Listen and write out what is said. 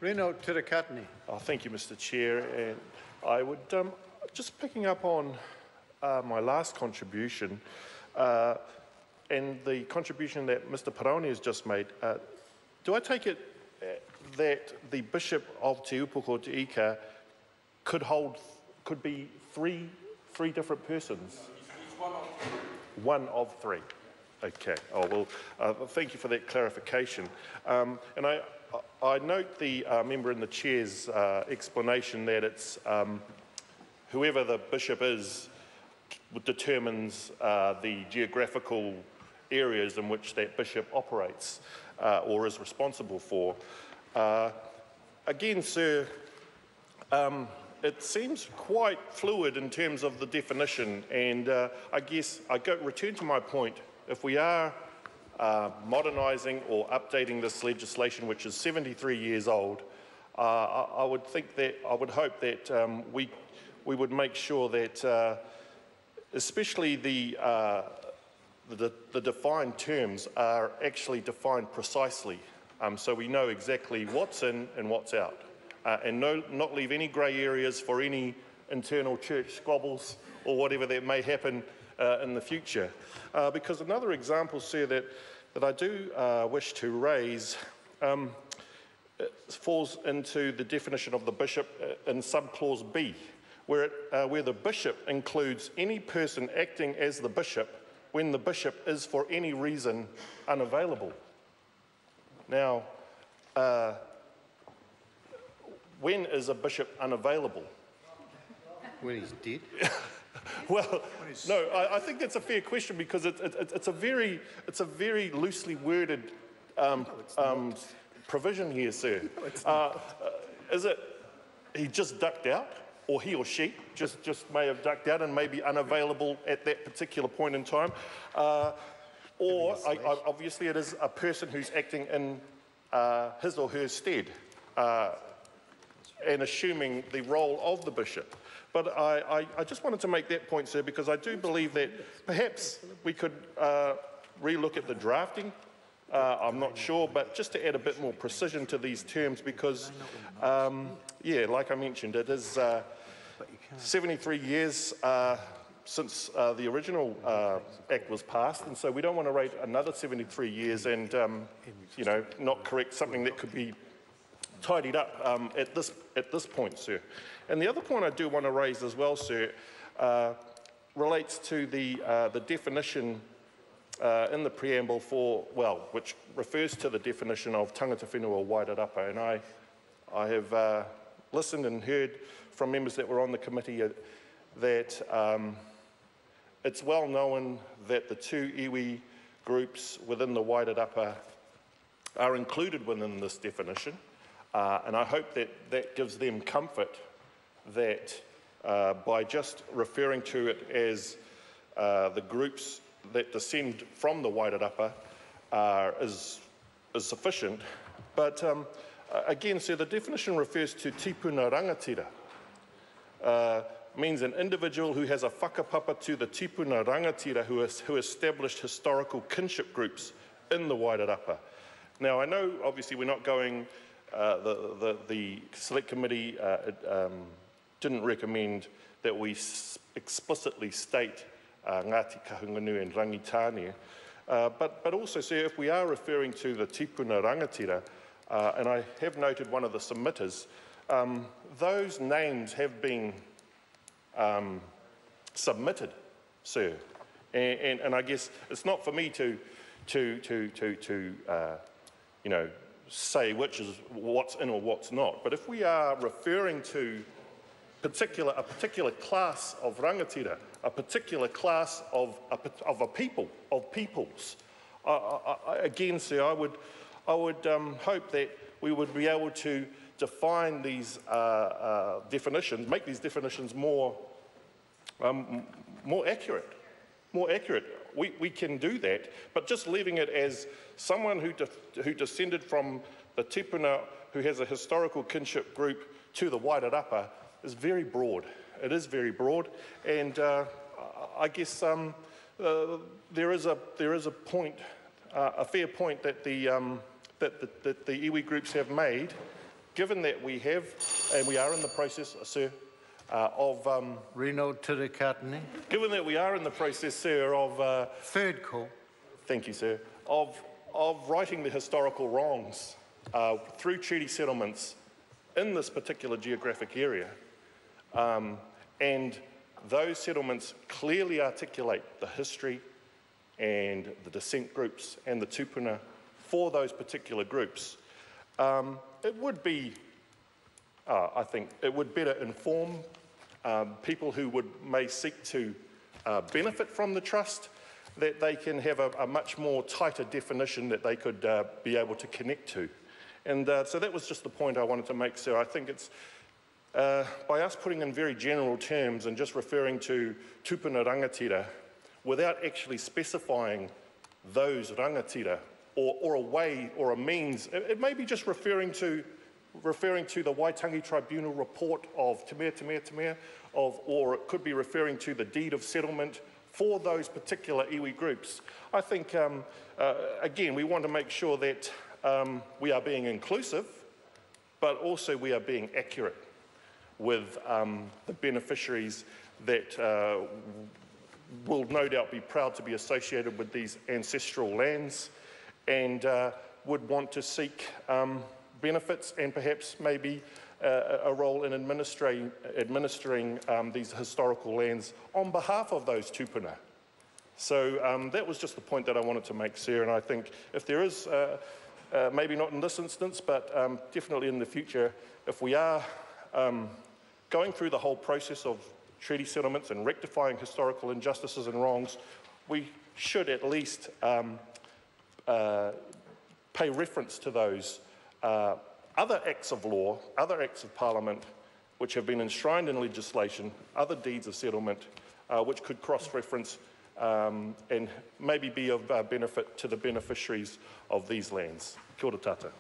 Reno Tirakatni. Thank you, Mr. Chair. And I would, just picking up on my last contribution and the contribution that Mr. Paraone has just made, do I take it that the Bishop of Te Upoko Te Ika could be three different persons? One of three. Okay. Oh, well, thank you for that clarification. And I note the member in the chair's explanation that it's whoever the bishop is determines the geographical areas in which that bishop operates or is responsible for. Again, sir, it seems quite fluid in terms of the definition, and I guess I return to my point. If we are modernising or updating this legislation, which is 73 years old, I would hope that we would make sure that, especially the defined terms are actually defined precisely, so we know exactly what's in and what's out, and not leave any grey areas for any internal church squabbles or whatever that may happen in the future. Because another example, sir, that I do wish to raise falls into the definition of the bishop in subclause B, where the bishop includes any person acting as the bishop when the bishop is for any reason unavailable. Now, when is a bishop unavailable? When he's dead? Well, no, I think that's a fair question because it's a very loosely worded provision here, sir. No, is it he just ducked out, or he or she just may have ducked out and may be unavailable at that particular point in time, or obviously it is a person who's acting in his or her stead and assuming the role of the bishop. But I just wanted to make that point, sir, because I do believe that perhaps we could relook at the drafting. I'm not sure, but just to add a bit more precision to these terms, because, yeah, like I mentioned, it is 73 years since the original Act was passed, and so we don't want to wait another 73 years and, you know, not correct something that could be tidied up at this point, sir. And the other point I do want to raise as well, sir, relates to the definition in the preamble which refers to the definition of tangata whenua wairarapa. And I have listened and heard from members that were on the committee that it's well known that the two iwi groups within the wairarapa are included within this definition. And I hope that gives them comfort that by just referring to it as the groups that descend from the wairarapa is sufficient. But again, sir, the definition refers to tipuna rangatira. Means an individual who has a whakapapa to the tipuna rangatira who established historical kinship groups in the wairarapa. Now, I know obviously we're not going, the Select Committee didn't recommend that we explicitly state Ngāti Kahungunu and Rangitane, but also, sir, if we are referring to the tipuna rangatira, and I have noted one of the submitters, those names have been submitted, sir, and I guess it's not for me to you know, say what's in or what's not. But if we are referring to a particular class of rangatira, a particular class of peoples, again, sir, I would hope that we would be able to define these definitions, make these definitions more accurate. We can do that, but just leaving it as someone who descended from the tipuna, who has a historical kinship group to the wairarapa, is very broad. It is very broad, and I guess there is a point, a fair point that the iwi groups have made given that we have, and we are in the process, sir, of... Reno Tirakatini. Given that we are in the process, sir, of... Third call. Thank you, sir. Of righting the historical wrongs through treaty settlements in this particular geographic area. And those settlements clearly articulate the history and the descent groups and the tupuna for those particular groups. It would be, I think, it would better inform people who may seek to benefit from the trust, that they can have a much more tighter definition that they could be able to connect to. And so that was just the point I wanted to make, sir. I think it's, by us putting in very general terms and just referring to tupuna rangatira without actually specifying those rangatira or a way or a means, it may be just referring to the Waitangi Tribunal report of Te Mea, or it could be referring to the deed of settlement for those particular iwi groups. I think, again, we want to make sure that we are being inclusive, but also we are being accurate with the beneficiaries that will no doubt be proud to be associated with these ancestral lands and would want to seek benefits and perhaps maybe a role in administering these historical lands on behalf of those tupuna. So that was just the point that I wanted to make, sir, and I think if there is, maybe not in this instance, but definitely in the future, if we are going through the whole process of treaty settlements and rectifying historical injustices and wrongs, we should at least pay reference to those other acts of law, other acts of parliament, which have been enshrined in legislation, other deeds of settlement, which could cross-reference and maybe be of benefit to the beneficiaries of these lands. Kia ora tata.